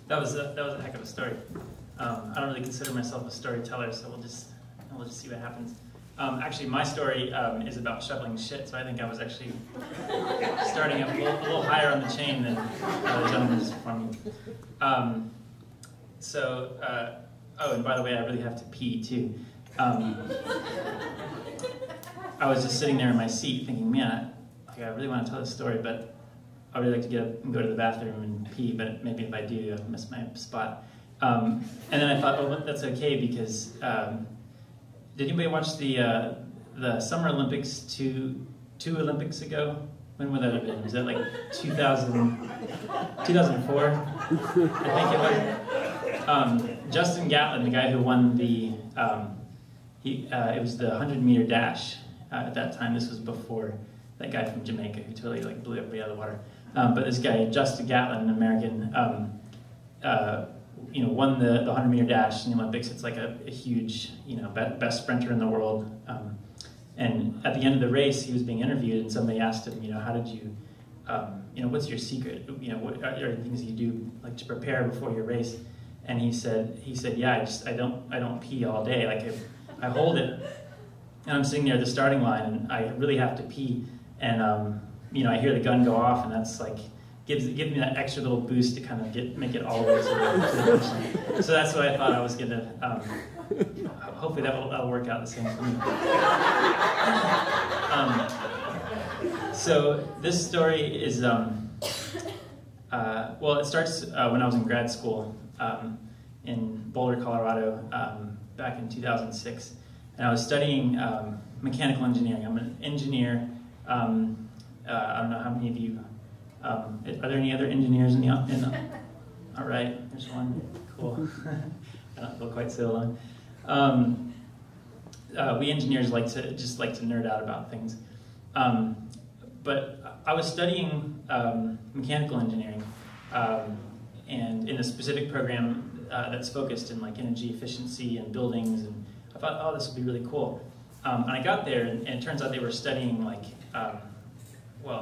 That was a heck of a story. I don't really consider myself a storyteller, so we'll just see what happens. Actually, my story is about shoveling shit, so I think I was actually starting up a little higher on the chain than the gentleman's before me. Oh, and by the way, I really have to pee too. I was just sitting there in my seat thinking, man, I really want to tell this story, but I would really like to get up and go to the bathroom and pee, but maybe if I do, I'll miss my spot. And then I thought, oh, that's okay, because did anybody watch the Summer Olympics two Olympics ago? When would that have been? Was that like 2004? I think it was. Justin Gatlin, the guy who won the, it was the 100-meter dash at that time. This was before that guy from Jamaica who totally like blew everybody out of the water. But this guy, Justin Gatlin, an American, won the 100-meter dash in the Olympics. It's like a huge, best sprinter in the world. And at the end of the race, he was being interviewed, and somebody asked him, how did you, what's your secret? What are the things you do like to prepare before your race? And he said, yeah, I don't pee all day. Like I hold it, and I'm sitting there at the starting line, and I really have to pee, and I hear the gun go off, and that's like gives me that extra little boost to kind of make it all the way to the finish line. So that's what I thought I was gonna. Hopefully that'll work out the same for me. So this story is well, it starts when I was in grad school in Boulder, Colorado, back in 2006, and I was studying mechanical engineering. I'm an engineer. I don't know how many of you. Are there any other engineers in the? All right, there's one. Cool. I don't feel quite so alone. We engineers like to nerd out about things. But I was studying mechanical engineering, and in a specific program that's focused in like energy efficiency and buildings, and I thought, oh, this would be really cool. And I got there, and it turns out they were studying like,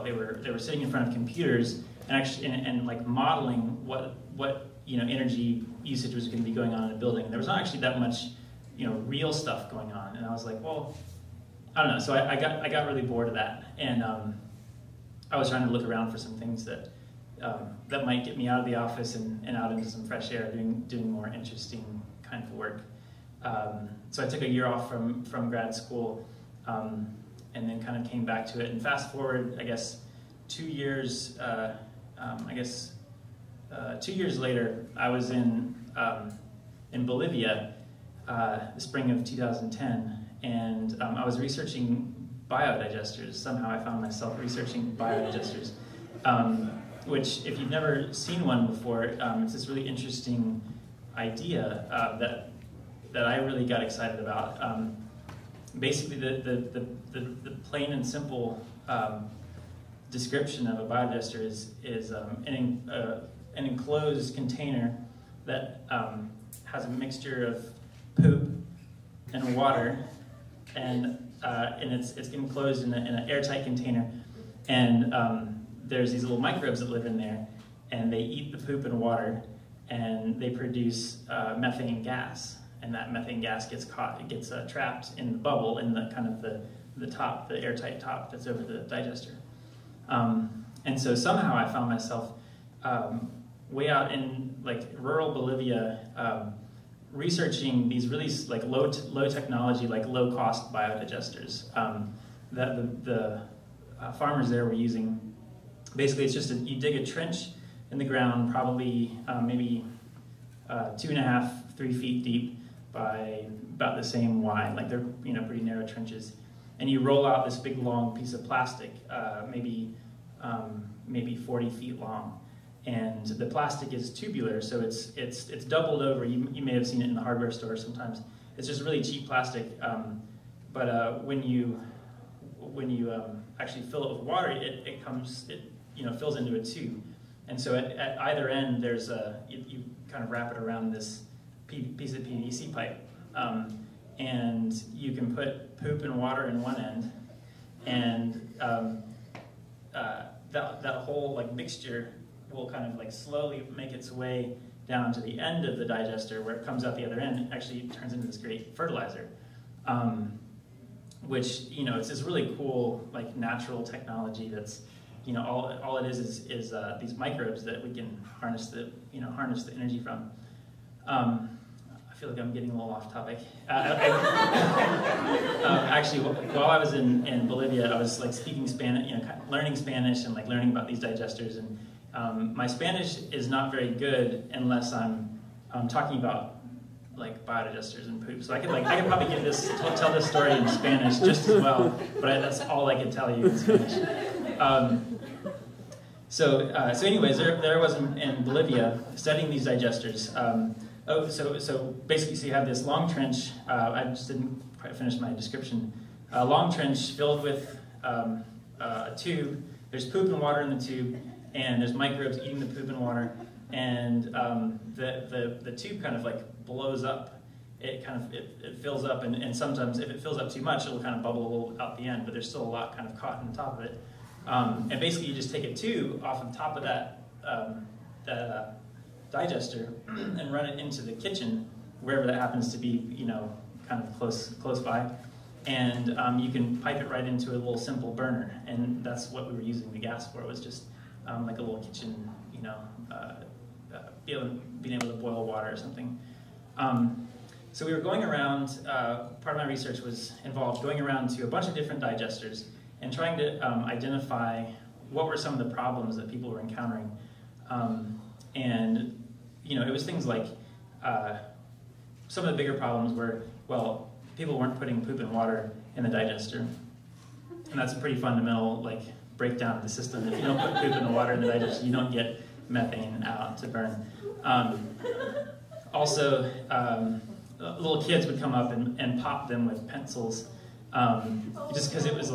they were sitting in front of computers and actually and like modeling what energy usage was going to be going on in a building. There was not actually that much real stuff going on, and I was like, well, I don't know. So I got really bored of that, and I was trying to look around for some things that might get me out of the office and out into some fresh air, doing more interesting kind of work. So I took a year off from grad school, and then kind of came back to it. And fast forward, I guess, 2 years. 2 years later, I was in Bolivia, the spring of 2010, and I was researching biodigesters. Somehow I found myself researching biodigesters, which, if you've never seen one before, it's this really interesting idea that I really got excited about. Basically, the plain and simple description of a biodigester is an enclosed container that has a mixture of poop and water, and it's enclosed in an airtight container, and there's these little microbes that live in there, and they eat the poop and water, and they produce methane gas, and that methane gas gets trapped in the bubble in the kind of the top, the airtight top that's over the digester. And so somehow I found myself way out in like rural Bolivia, researching these really like low technology, like low cost biodigesters that the farmers there were using. Basically, it's just you dig a trench in the ground, probably maybe 2.5, 3 feet deep by about the same wide. Like they're pretty narrow trenches, and you roll out this big long piece of plastic, maybe 40 feet long. And the plastic is tubular, so it's doubled over. You may have seen it in the hardware store sometimes. It's just really cheap plastic, but when you actually fill it with water, it fills into a tube. And so at either end, there's you kind of wrap it around this piece of PVC pipe, and you can put poop and water in one end, and that whole like mixture will kind of like slowly make its way down to the end of the digester, where it comes out the other end, it actually turns into this great fertilizer. Which, you know, it's this really cool, like, natural technology that's, you know, all it is these microbes that we can harness the energy from. I feel like I'm getting a little off topic. Actually, while I was in Bolivia, I was like speaking Spanish, you know, learning Spanish and like learning about these digesters. And my Spanish is not very good unless I'm talking about like biodigesters and poop. So I could probably tell this story in Spanish just as well, but that's all I could tell you in Spanish. So anyways, there I was in Bolivia studying these digesters. So basically, so you have this long trench. I just didn't quite finish my description. A long trench filled with a tube. There's poop and water in the tube, and there's microbes eating the poop and water. And the tube kind of like blows up. It fills up, and sometimes if it fills up too much, it'll kind of bubble a little out the end. But there's still a lot kind of caught on top of it. And basically, you just take a tube off of top of that digester and run it into the kitchen, wherever that happens to be, you know, kind of close by. And you can pipe it right into a little simple burner, and that's what we were using the gas for. Was just like a little kitchen, you know, being able to boil water or something. So we were going around. Part of my research was involved going around to a bunch of different digesters and trying to identify what were some of the problems that people were encountering. And you know, it was things like some of the bigger problems were, well, people weren't putting poop and water in the digester, and that's a pretty fundamental like breakdown of the system. If you don't put poop in the water in the digester, you don't get methane out to burn. Also, little kids would come up and pop them with pencils, just because it was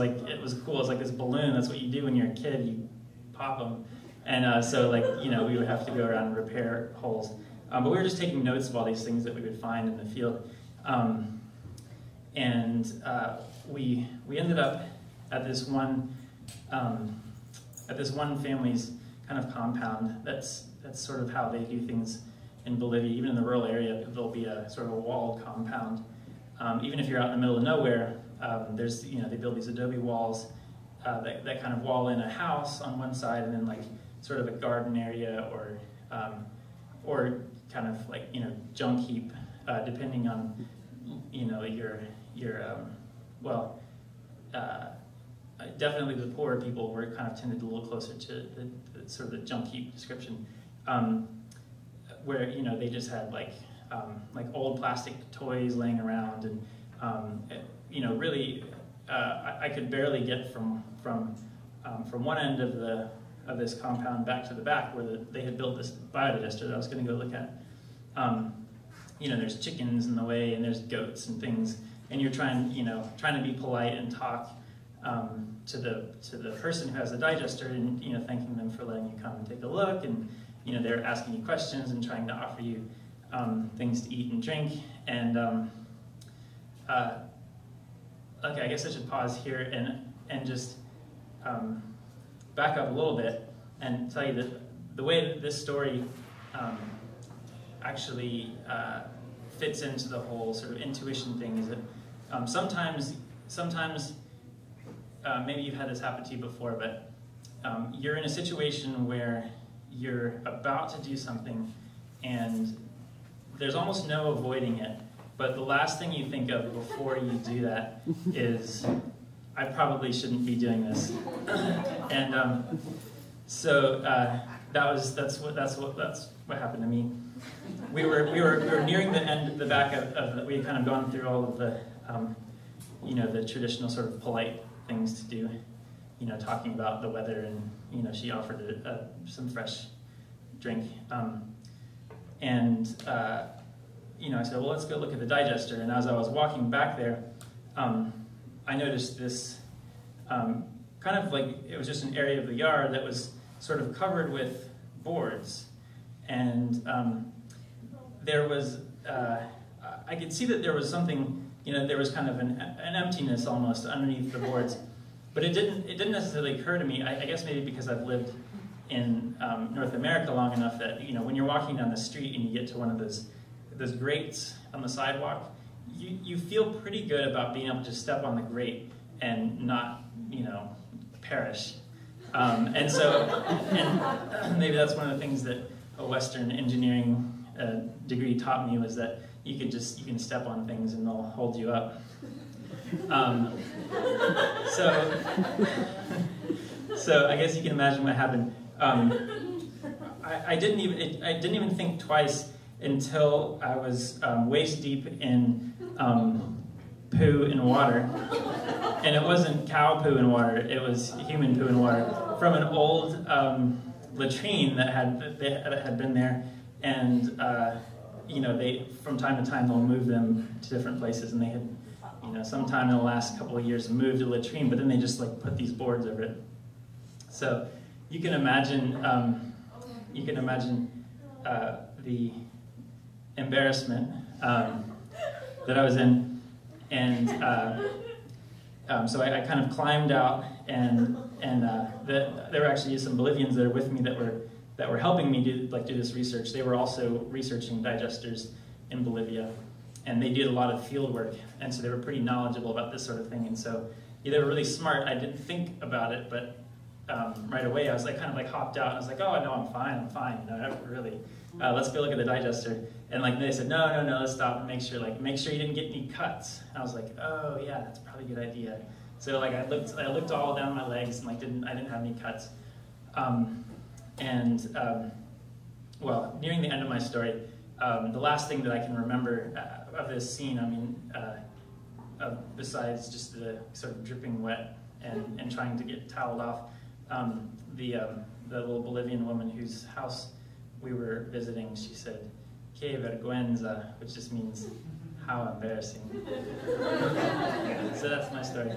cool. It's like this balloon. That's what you do when you're a kid. You pop them. And so, like, you know, we would have to go around and repair holes. But we were just taking notes of all these things that we would find in the field. We ended up at this one family's kind of compound. That's sort of how they do things in Bolivia. Even in the rural area, there'll be a sort of a walled compound. Even if you're out in the middle of nowhere, there's, you know, they build these adobe walls that kind of wall in a house on one side, and then like sort of a garden area or kind of like, you know, junk heap, depending on, you know, definitely the poorer people were kind of tended a little closer to the sort of the junk heap description, where, you know, they just had like old plastic toys laying around, and you know, really I could barely get from one end of this compound back to the back where they had built this biodigester that I was going to go look at. You know, there's chickens in the way, and there's goats and things, and you're trying to be polite and talk to the person who has the digester, and, you know, thanking them for letting you come and take a look, and, you know, they're asking you questions and trying to offer you things to eat and drink. And okay, I guess I should pause here and just back up a little bit and tell you that the way that this story actually fits into the whole sort of intuition thing is that sometimes maybe you've had this happen to you before, but you're in a situation where you're about to do something and there's almost no avoiding it, but the last thing you think of before you do that is, I probably shouldn't be doing this. And that's what happened to me. We were nearing the back of we had kind of gone through all of the you know, the traditional sort of polite things to do, you know, talking about the weather, and, you know, she offered some fresh drink, you know, I said, well, let's go look at the digester. And as I was walking back there, I noticed this kind of like, it was just an area of the yard that was sort of covered with boards, and there was I could see that there was something, you know, there was kind of an emptiness almost underneath the boards, but it didn't necessarily occur to me. I guess maybe because I've lived in North America long enough that, you know, when you're walking down the street and you get to one of those grates on the sidewalk, you feel pretty good about being able to step on the grate and not, you know, perish. And maybe that's one of the things that a Western engineering degree taught me, was that you can step on things and they'll hold you up. So I guess you can imagine what happened. I didn't even think twice until I was waist deep in poo in water, and it wasn't cow poo in water; it was human poo in water from an old latrine that had been there, and you know, they from time to time they'll move them to different places, and they had, you know, sometime in the last couple of years moved the latrine, but then they just like put these boards over it. So you can imagine the embarrassment that I was in, and so I kind of climbed out, and there were actually some Bolivians that are with me that were helping me do this research. They were also researching digesters in Bolivia, and they did a lot of field work, and so they were pretty knowledgeable about this sort of thing. And so they were really smart. I didn't think about it, but right away I was like kind of hopped out. And I was like, oh no, I'm fine. You know, really. Let's go look at the digester. And like they said, no, let's stop and make sure you didn't get any cuts. And I was like, oh yeah, that's probably a good idea. So like I looked all down my legs and I didn't have any cuts. Well, nearing the end of my story, the last thing that I can remember of this scene, I mean, besides just the sort of dripping wet and trying to get toweled off, the little Bolivian woman whose house we were visiting, she said, "Que vergüenza," which just means, how embarrassing. So that's my story.